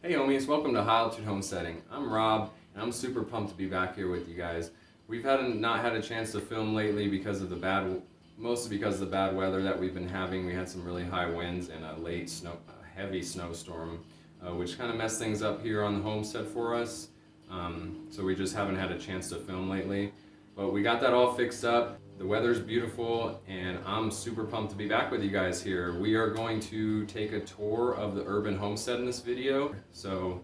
Hey homies, welcome to High Altitude Homesteading. I'm Rob, and I'm super pumped to be back here with you guys. We've not had a chance to film lately because of mostly because of the bad weather that we've been having. We had some really high winds and a heavy snowstorm, which kind of messed things up here on the homestead for us. So we just haven't had a chance to film lately. But we got that all fixed up. The weather's beautiful, and I'm super pumped to be back with you guys here. We are going to take a tour of the Urban Homestead in this video. So,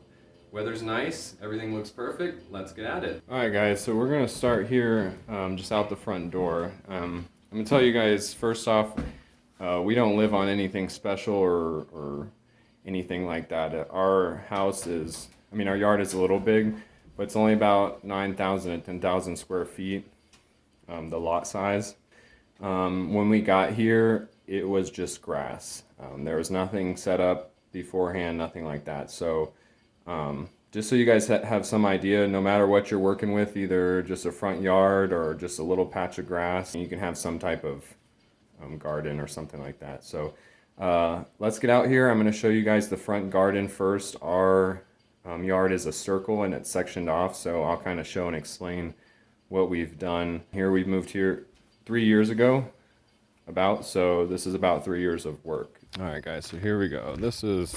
weather's nice, everything looks perfect, let's get at it. Alright guys, so we're going to start here just out the front door. I'm going to tell you guys, first off, we don't live on anything special or anything like that. Our house is, our yard is a little big, but it's only about 9,000 to 10,000 square feet. The lot size. When we got here, it was just grass. There was nothing set up beforehand, nothing like that. So just so you guys have some idea, no matter what you're working with, either just a front yard or just a little patch of grass, you can have some type of garden or something like that. So let's get out here. I'm going to show you guys the front garden first. Our yard is a circle and it's sectioned off, so I'll kind of show and explain what we've done here. We've moved here 3 years ago, so this is about 3 years of work. All right guys, so here we go. This is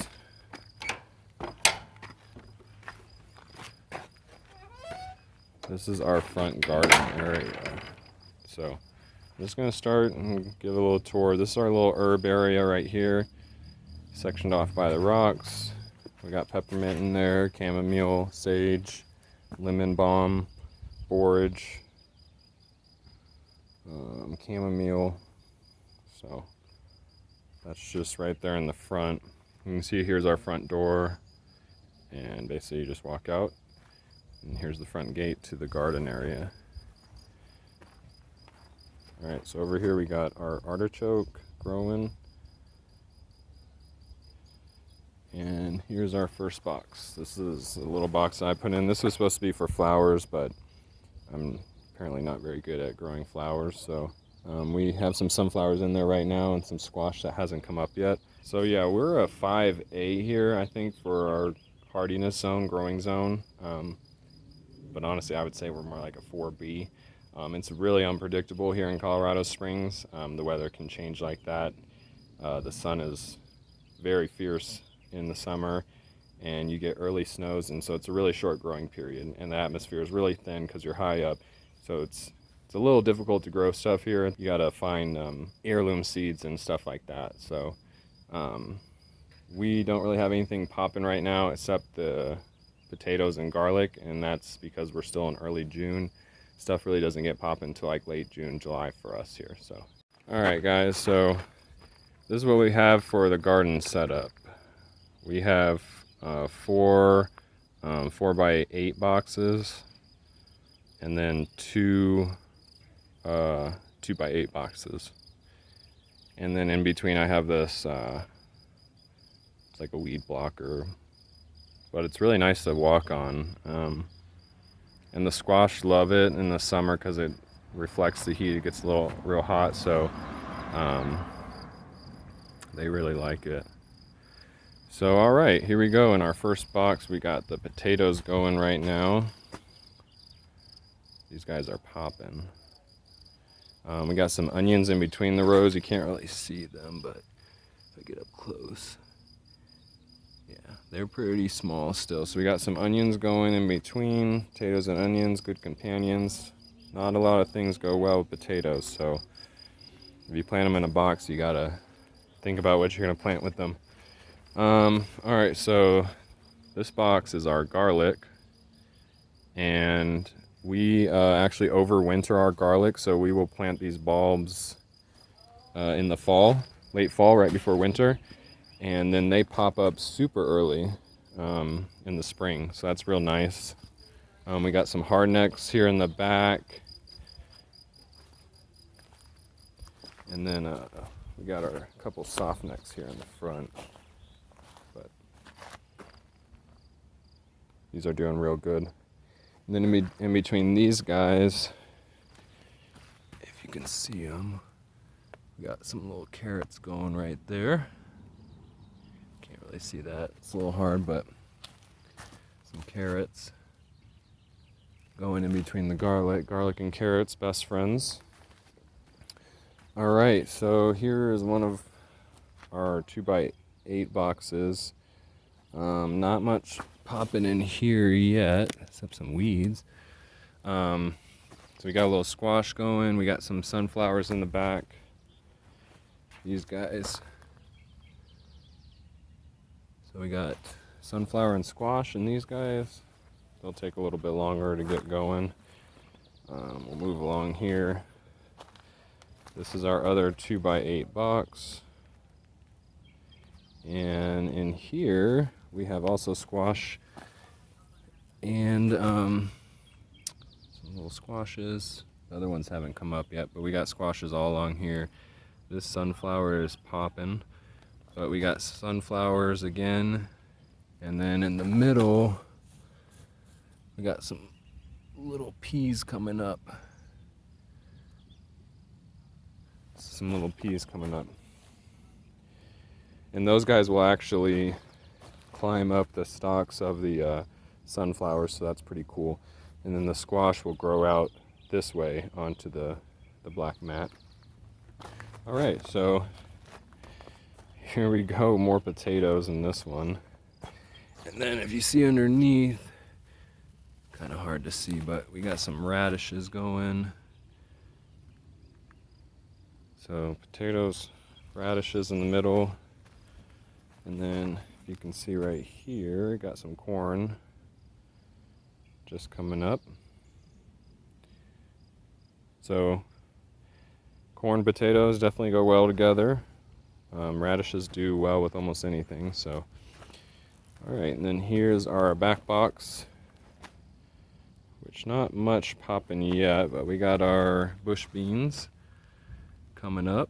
our front garden area. So I'm just gonna start and give a little tour. This is our little herb area right here, sectioned off by the rocks. We got peppermint in there, chamomile, sage, lemon balm, borage, chamomile. So that's just right there in the front. You can see here's our front door, and basically you just walk out, and here's the front gate to the garden area. Alright, so over here we got our artichoke growing, and here's our first box. This is a little box I put in. This was supposed to be for flowers, but I'm apparently not very good at growing flowers, so we have some sunflowers in there right now and some squash that hasn't come up yet. So yeah, we're a 5A here, I think, for our hardiness zone, growing zone. But honestly, I would say we're more like a 4B. It's really unpredictable here in Colorado Springs. The weather can change like that. The sun is very fierce in the summer, and you get early snows, and so it's a really short growing period, and the atmosphere is really thin because you're high up, so it's a little difficult to grow stuff here. You gotta find heirloom seeds and stuff like that. So we don't really have anything popping right now except the potatoes and garlic, and that's because we're still in early June. Stuff really doesn't get popping until like late June, July for us here. So alright guys, so this is what we have for the garden setup. We have 4 4x8 boxes, and then 2 2x8 boxes, and then in between I have this it's like a weed blocker, but it's really nice to walk on, and the squash love it in the summer because it reflects the heat. It gets real hot, so they really like it. So alright, here we go. In our first box we got the potatoes going right now. These guys are popping. We got some onions in between the rows. You can't really see them, but if I get up close, yeah, they're pretty small still. So we got some onions going in between. Potatoes and onions, good companions. Not a lot of things go well with potatoes, so if you plant them in a box, you gotta think about what you're gonna plant with them. Alright, so this box is our garlic, and we actually overwinter our garlic, so we will plant these bulbs in the fall, late fall, right before winter, and then they pop up super early in the spring, so that's real nice. We got some hardnecks here in the back, and then we got our couple soft necks here in the front. But these are doing real good. And then in between these guys, if you can see them, we got some little carrots going right there. Can't really see that, it's a little hard, but Some carrots going in between the garlic. Garlic and carrots, best friends. All right, so here is one of our 2x8 boxes. Not much popping in here yet, except some weeds. So we got a little squash going. We got some sunflowers in the back. These guys. So we got sunflower and squash and these guys. They'll take a little bit longer to get going. We'll move along here. This is our other 2x8 box. And in here we have also squash and some little squashes. The other ones haven't come up yet, but we got squashes all along here. This sunflower is popping, but we got sunflowers again. And then in the middle, we got some little peas coming up. Some little peas coming up. And those guys will actually climb up the stalks of the sunflowers, so that's pretty cool. And then the squash will grow out this way onto the black mat. All right, so here we go, more potatoes in this one. And then if you see underneath, kind of hard to see, but we got some radishes going. So potatoes, radishes in the middle. And then if you can see right here, got some corn just coming up. So corn, potatoes definitely go well together. Radishes do well with almost anything. So, all right, and then here's our back box, which not much popping yet, but we got our bush beans coming up.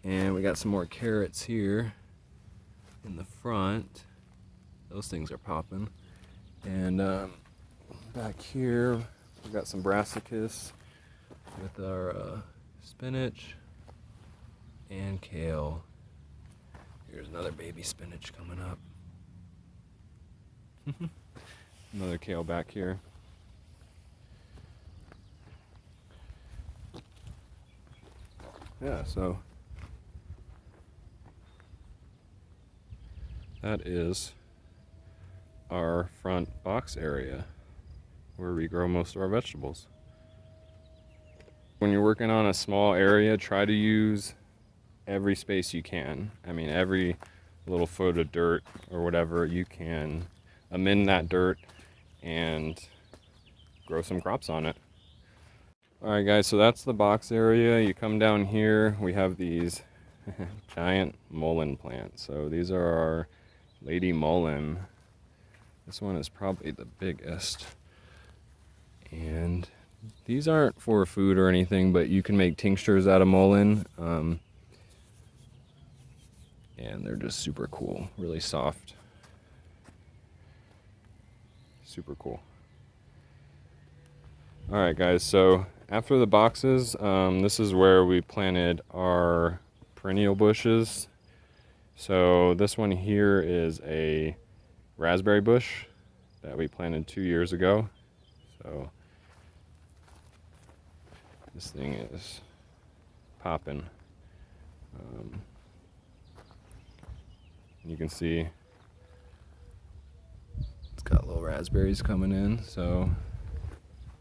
And we got some more carrots here in the front. Those things are popping. And back here, we got some brassicas with our spinach and kale. Here's another baby spinach coming up. Another kale back here. Yeah, so that is our front box area where we grow most of our vegetables. When you're working on a small area, try to use every space you can. I mean, every little foot of dirt or whatever you can, amend that dirt and grow some crops on it. All right, guys, so that's the box area. You come down here, we have these giant mullen plants. So these are our Lady Mullen. This one is probably the biggest. And these aren't for food or anything, but you can make tinctures out of mullen. And they're just super cool, really soft. Super cool. All right, guys, so after the boxes, this is where we planted our perennial bushes. So this one here is a raspberry bush that we planted 2 years ago. So this thing is popping. You can see it's got little raspberries coming in, so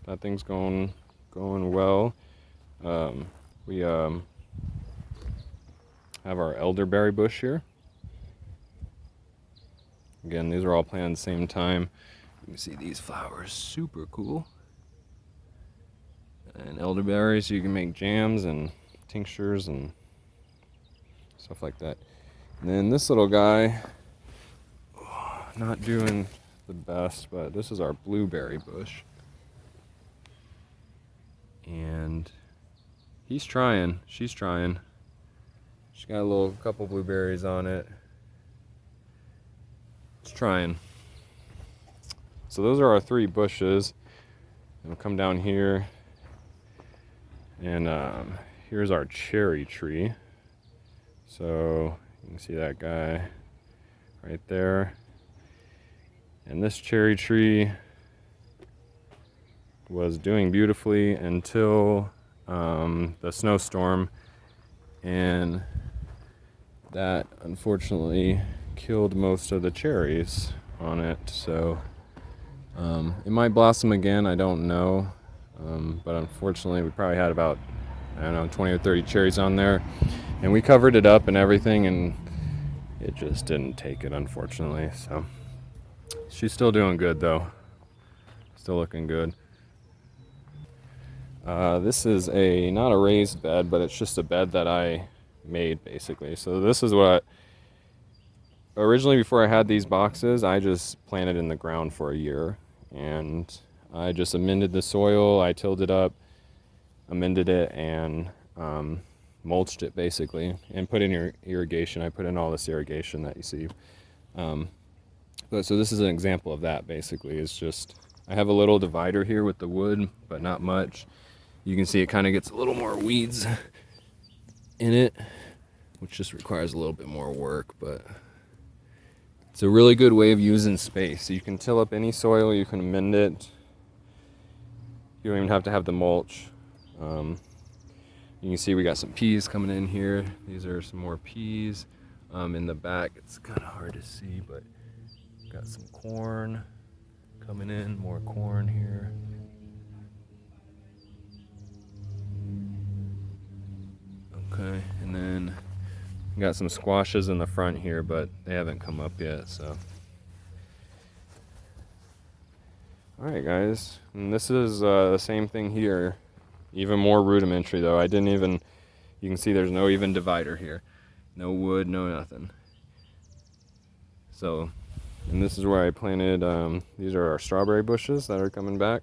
that thing's going well. We have our elderberry bush here. Again, these are all planted at the same time. You can see these flowers, super cool. And elderberries, you can make jams and tinctures and stuff like that. And then this little guy, not doing the best, but this is our blueberry bush. And he's trying, she's trying. She's got a couple blueberries on it. It's trying. So those are our 3 bushes. And we'll come down here. And here's our cherry tree. So you can see that guy right there. And this cherry tree was doing beautifully until the snowstorm, and that unfortunately killed most of the cherries on it. So it might blossom again, I don't know, but unfortunately we probably had about, I don't know, 20 or 30 cherries on there, and we covered it up and everything, and it just didn't take it, unfortunately. So she's still doing good though, still looking good. This is not a raised bed, but it's just a bed that I made basically. So this is what, originally before I had these boxes, I just planted in the ground for a year, and I just amended the soil, I tilled it up, amended it, and mulched it basically, and put in irrigation. I put in all this irrigation that you see. But so this is an example of that basically. It's just, I have a little divider here with the wood, but not much. You can see it kind of gets a little more weeds in it, which just requires a little bit more work, but it's a really good way of using space. You can till up any soil, you can amend it. You don't even have to have the mulch. You can see we got some peas coming in here. These are some more peas. In the back, it's kind of hard to see, but got some corn coming in, more corn here. Okay, and then got some squashes in the front here, but they haven't come up yet, so. Alright guys, and this is the same thing here, even more rudimentary though. I didn't even, you can see there's no even divider here. No wood, no nothing. So, and this is where I planted, these are our strawberry bushes that are coming back.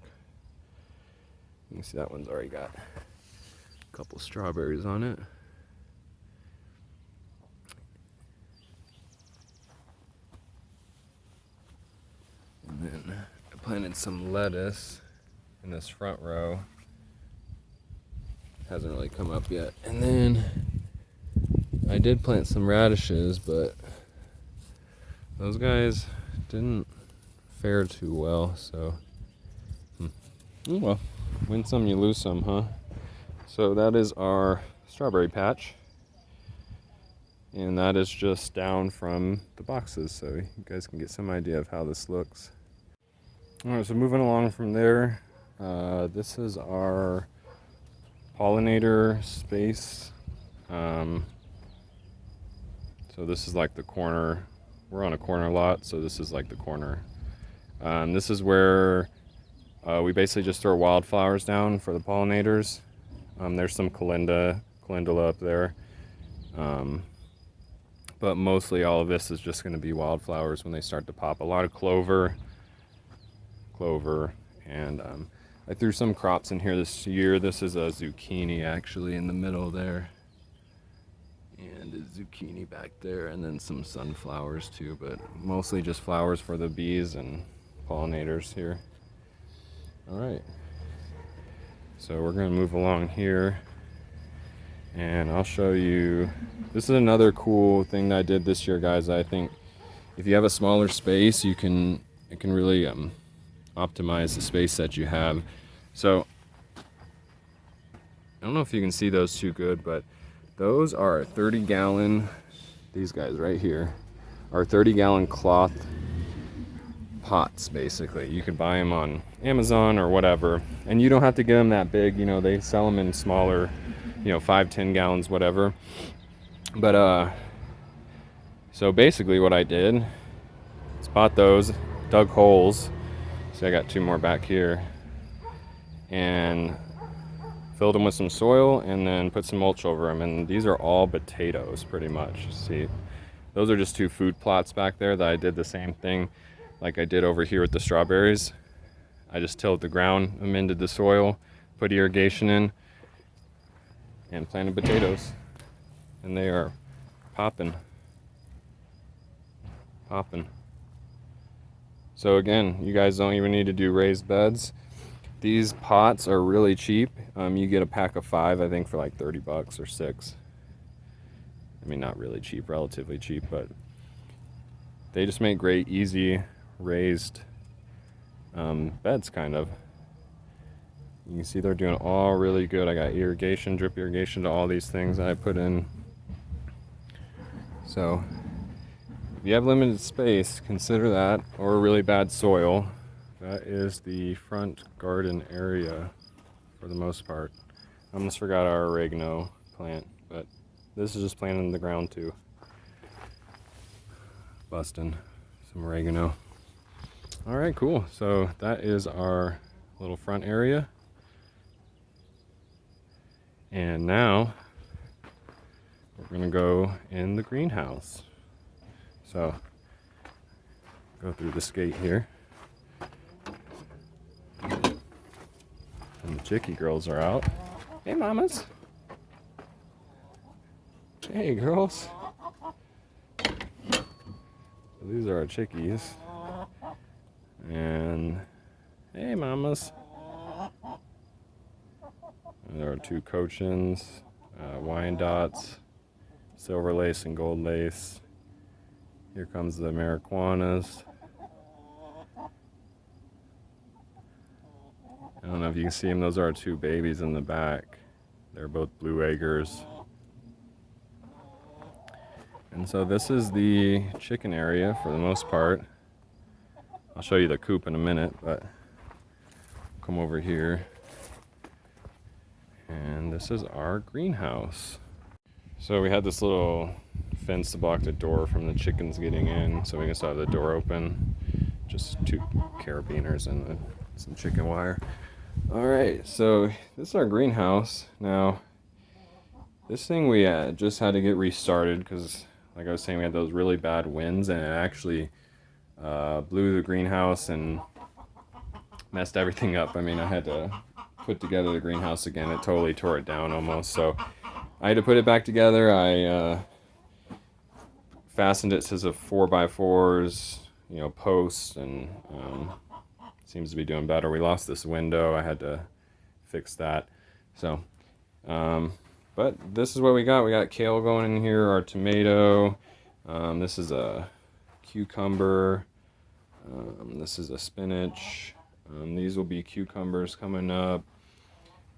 You can see that one's already got a couple strawberries on it. And then I planted some lettuce in this front row. Hasn't really come up yet. And then I did plant some radishes, but those guys didn't fare too well, so well, win some, you lose some, huh? So that is our strawberry patch, and that is just down from the boxes, so you guys can get some idea of how this looks. Alright, so moving along from there, this is our Pollinator Space. So this is like the corner. We're on a corner lot, so this is like the corner. This is where we basically just throw wildflowers down for the pollinators. There's some calendula up there. But mostly all of this is just going to be wildflowers when they start to pop. A lot of clover, and I threw some crops in here this year. This is a zucchini actually in the middle there, and a zucchini back there, and then some sunflowers too, but mostly just flowers for the bees and pollinators here. All right, so we're going to move along here, and I'll show you. This is another cool thing that I did this year, guys. I think if you have a smaller space, it can really optimize the space that you have. So I don't know if you can see those too good, but those are 30-gallon, these guys right here are 30-gallon cloth pots basically. You can buy them on Amazon or whatever, and you don't have to get them that big. You know, they sell them in smaller, 5-10 gallons, whatever. But so basically what I did is bought those, dug holes. So I got 2 more back here, and filled them with some soil, and then put some mulch over them. And these are all potatoes pretty much. See, those are just 2 food plots back there that I did the same thing like I did over here with the strawberries. I just tilled the ground, amended the soil, put irrigation in, and planted potatoes. And they are popping. So again, you guys don't even need to do raised beds. These pots are really cheap. You get a pack of 5, I think, for like $30 or 6. I mean, not really cheap, relatively cheap, but they just make great, easy raised beds, kind of. You can see they're doing all really good. I got irrigation, drip irrigation to all these things that I put in. So if you have limited space, consider that, or really bad soil. That is the front garden area for the most part. I almost forgot our oregano plant, but this is just planted in the ground too. Busting some oregano. All right, cool. So that is our little front area. And now we're gonna go in the greenhouse. So go through this gate here. And the chickie girls are out. Hey, mamas. Hey, girls. So these are our chickies. And hey, mamas. And there are two cochins, Wyandottes, silver lace and gold lace. Here comes the marijuanas. I don't know if you can see them. Those are our two babies in the back. They're both blue acres. And so this is the chicken area for the most part. I'll show you the coop in a minute, but come over here. And this is our greenhouse. So we had this little fence to block the door from the chickens getting in, so we can still have the door open. Just two carabiners and some chicken wire. All right, so this is our greenhouse. Now, this thing we just had to get restarted because, like I was saying, we had those really bad winds, and it actually blew the greenhouse and messed everything up. I mean, I had to put together the greenhouse again. It totally tore it down almost. So I had to put it back together. I fastened it to the 4x4s, posts, and seems to be doing better. We lost this window. I had to fix that. So, but this is what we got. We got kale going in here, our tomato. This is a cucumber. This is a spinach. These will be cucumbers coming up.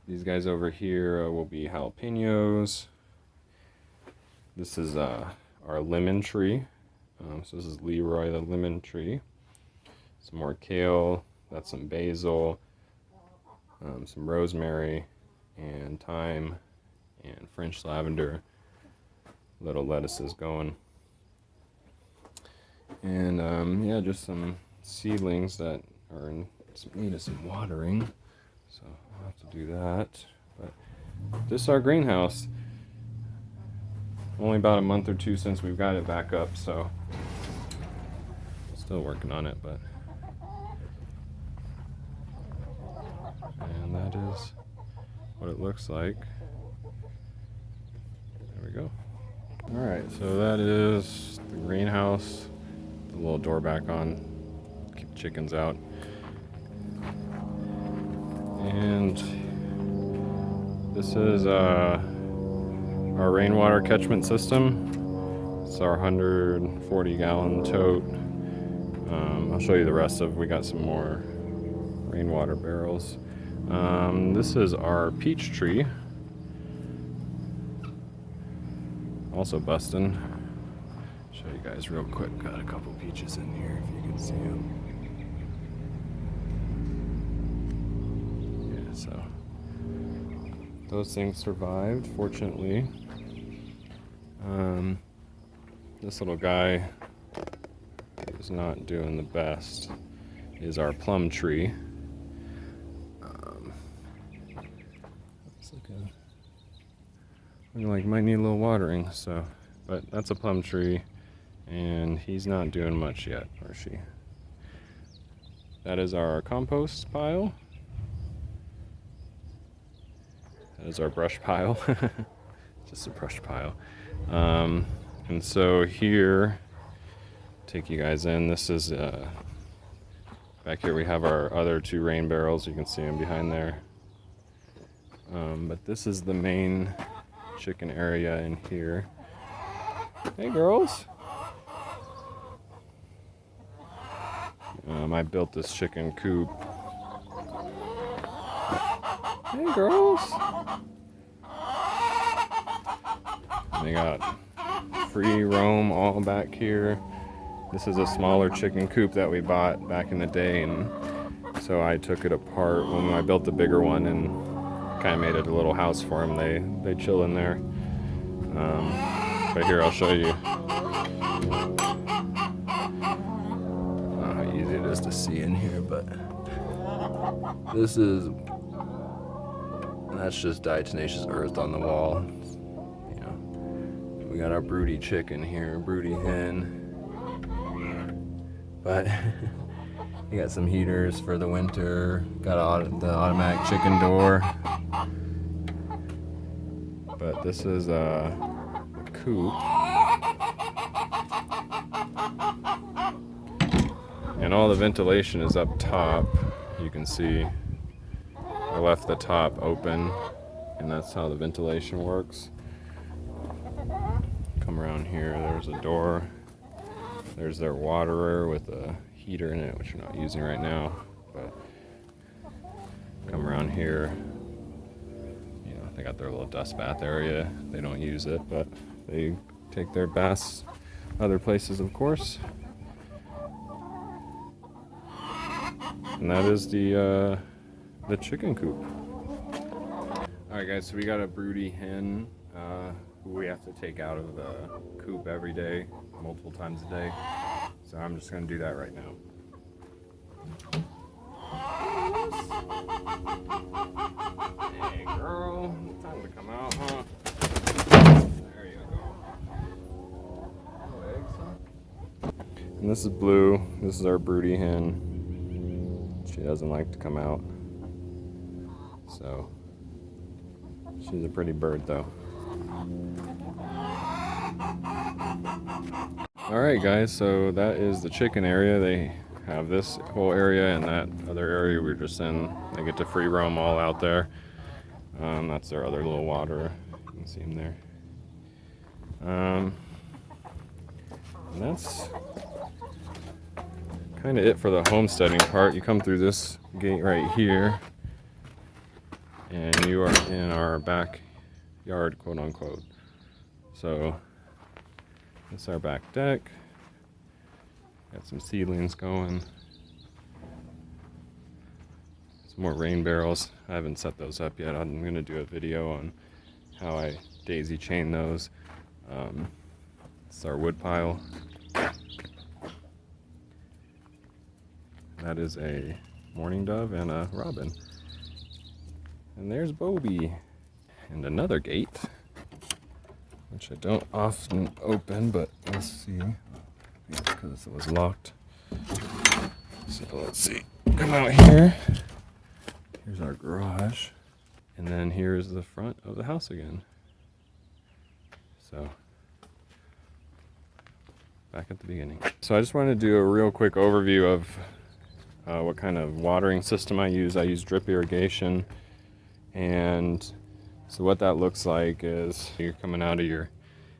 These guys over here will be jalapenos. This is our lemon tree. So this is Leroy, the lemon tree. Some more kale. That's some basil, some rosemary, and thyme, and French lavender. Little lettuces going. And yeah, just some seedlings that are in need of some watering. So I'll have to do that. But this is our greenhouse. Only about a month or two since we've got it back up, so still working on it, but and that is what it looks like. There we go. Alright, so that is the greenhouse. The little door back on. Keep the chickens out. And this is our rainwater catchment system. It's our 140 gallon tote. I'll show you the rest of it. We got some more rainwater barrels. This is our peach tree. Also busting. Show you guys real quick. Got a couple peaches in here if you can see them. Yeah, so those things survived, fortunately. This little guy is not doing the best. Is our plum tree. It's looking like might need a little watering. So, but that's a plum tree, and he's not doing much yet, or she. That is our compost pile. That is our brush pile. Just a brush pile. And so here, take you guys in. This is back here we have our other two rain barrels. You can see them behind there. But this is the main chicken area in here. Hey girls. I built this chicken coop. Hey girls! They got free roam all back here. This is a smaller chicken coop that we bought back in the day, and so I took it apart when I built the bigger one and kind of made it a little house for them. They chill in there. But here, I'll show you. I don't know how easy it is to see in here, but that's just diatomaceous earth on the wall. You know, we got our broody chicken here, broody hen. But you got some heaters for the winter. Got the automatic chicken door. But this is a coop. And all the ventilation is up top. You can see I left the top open, and that's how the ventilation works. Come around here, there's a door. There's their waterer with a heater in it, which we're not using right now. But come around here, you know, they got their little dust bath area. They don't use it, but they take their baths other places, of course. And that is the chicken coop. Alright guys, so we got a broody hen who we have to take out of the coop every day, multiple times a day. So I'm just going to do that right now. Hey girl, time to come out, huh? There you go. And this is Blue. This is our broody hen. She doesn't like to come out. So she's a pretty bird though. Alright guys, so that is the chicken area. They have this whole area and that other area we're just in. They get to free roam all out there. That's their other little water. You can see them there. And that's kind of it for the homesteading part. You come through this gate right here and you are in our backyard, quote unquote. So that's our back deck. Got some seedlings going. Some more rain barrels. I haven't set those up yet. I'm going to do a video on how I daisy chain those. It's our wood pile. That is a mourning dove and a robin. And there's Bobby. And another gate, which I don't often open, but let's see. It's because it was locked. So let's see. Come out here. Here's our garage. And then here's the front of the house again. So, back at the beginning. So I just wanted to do a real quick overview of what kind of watering system I use. I use drip irrigation. And so what that looks like is you're coming out of your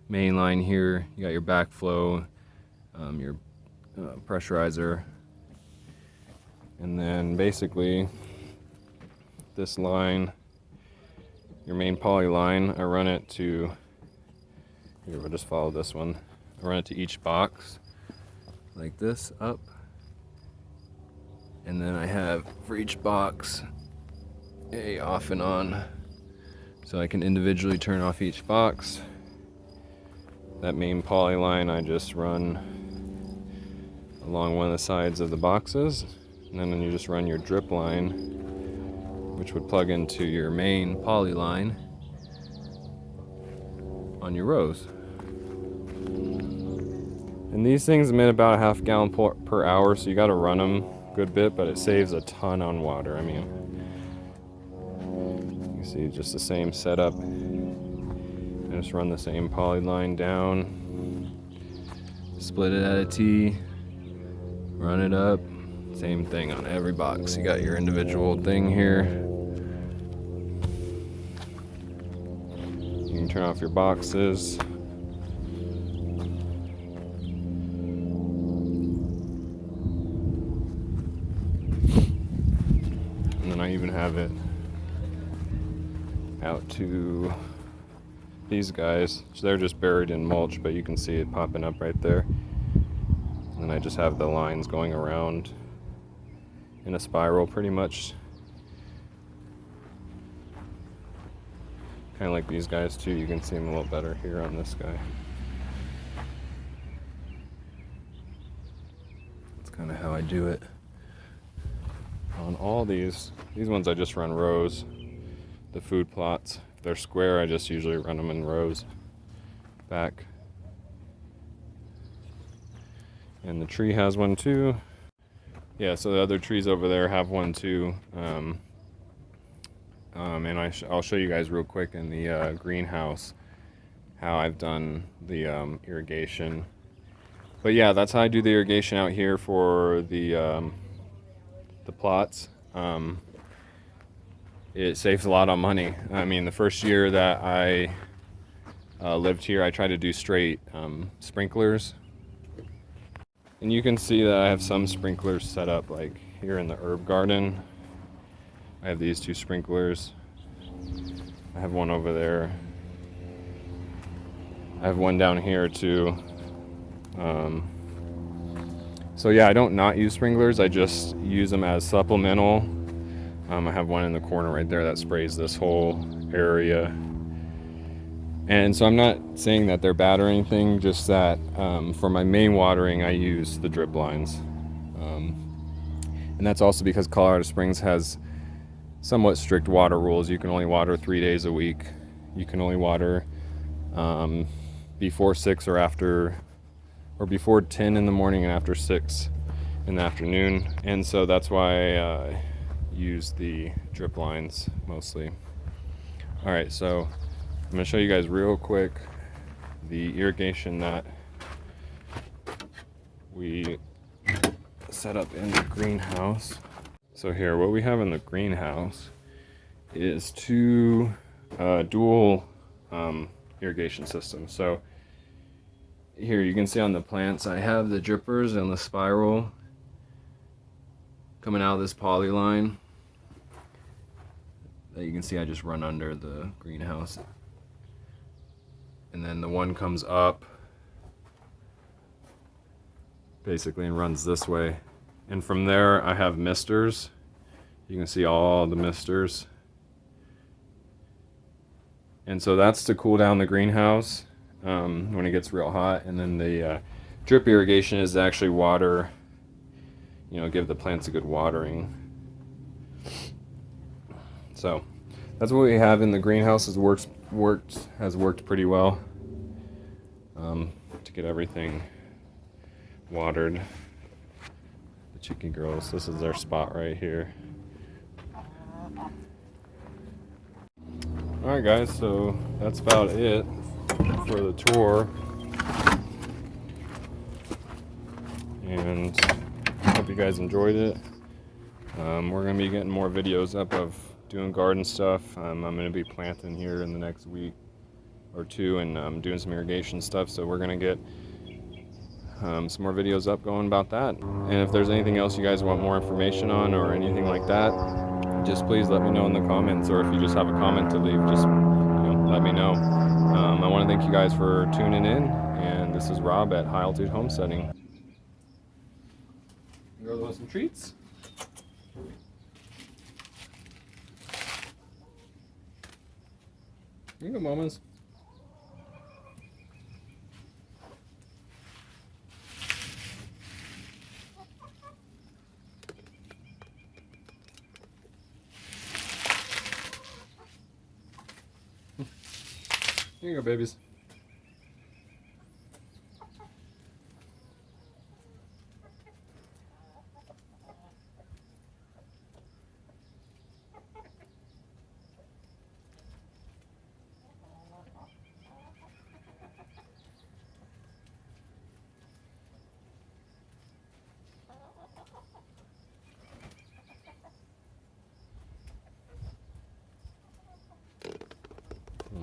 main line here. You got your backflow, your pressurizer, and then basically this line, your main poly line, I run it to, here we'll just follow this one. I run it to each box like this up, and then I have for each box a off and on, so I can individually turn off each box. That main poly line I just run along one of the sides of the boxes, and then you just run your drip line, which would plug into your main poly line on your rows. And these things emit about a half gallon per hour, so you got to run them a good bit, but it saves a ton on water. I mean, you see just the same setup. I just run the same poly line down, split it at a T, run it up. Same thing on every box. You got your individual thing here. You can turn off your boxes. even have it out to these guys. So they're just buried in mulch, but you can see it popping up right there. And I just have the lines going around in a spiral pretty much. Kind of like these guys too. You can see them a little better here on this guy. That's kind of how I do it. On all these ones I just run rows. The food plots, if they're square, I just usually run them in rows back. And the tree has one too. Yeah, so the other trees over there have one too. And I'll show you guys real quick in the greenhouse how I've done the irrigation. But yeah, that's how I do the irrigation out here for the plots. It saves a lot on money. I mean, the first year that I lived here, I tried to do straight sprinklers. And you can see that I have some sprinklers set up, like here in the herb garden. I have these two sprinklers. I have one over there. I have one down here too. So yeah, I don't not use sprinklers. I just use them as supplemental. I have one in the corner right there that sprays this whole area. And so I'm not saying that they're bad or anything, just that for my main watering I use the drip lines. And that's also because Colorado Springs has somewhat strict water rules. You can only water 3 days a week. You can only water before 6 or after, or before 10 in the morning and after 6 in the afternoon. And so that's why I use the drip lines mostly. All right, so I'm gonna show you guys real quick the irrigation that we set up in the greenhouse. So here, what we have in the greenhouse is two dual irrigation systems. So here you can see on the plants, I have the drippers and the spiral coming out of this poly line that you can see I just run under the greenhouse. And then the one comes up basically and runs this way. And from there I have misters. You can see all the misters. And so that's to cool down the greenhouse when it gets real hot. And then the drip irrigation is to actually water, you know, give the plants a good watering. So that's what we have in the greenhouse. Has worked pretty well to get everything watered. The chicken girls, this is their spot right here. Alright guys, so that's about it for the tour. And I hope you guys enjoyed it. We're going to be getting more videos up of doing garden stuff. I'm going to be planting here in the next week or two and doing some irrigation stuff. So we're going to get some more videos up going about that. And if there's anything else you guys want more information on or anything like that, just please let me know in the comments, or if you just have a comment to leave, just let me know. I want to thank you guys for tuning in, and this is Rob at High Altitude Homesteading. You guys want some treats? Here you go, mamas. Here you go, babies.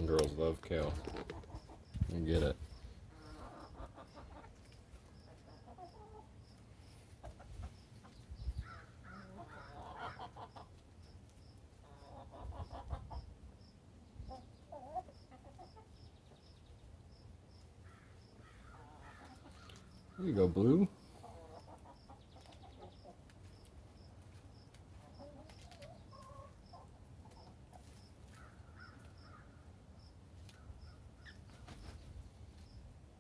Girls love kale. You get it. There you go, Blue.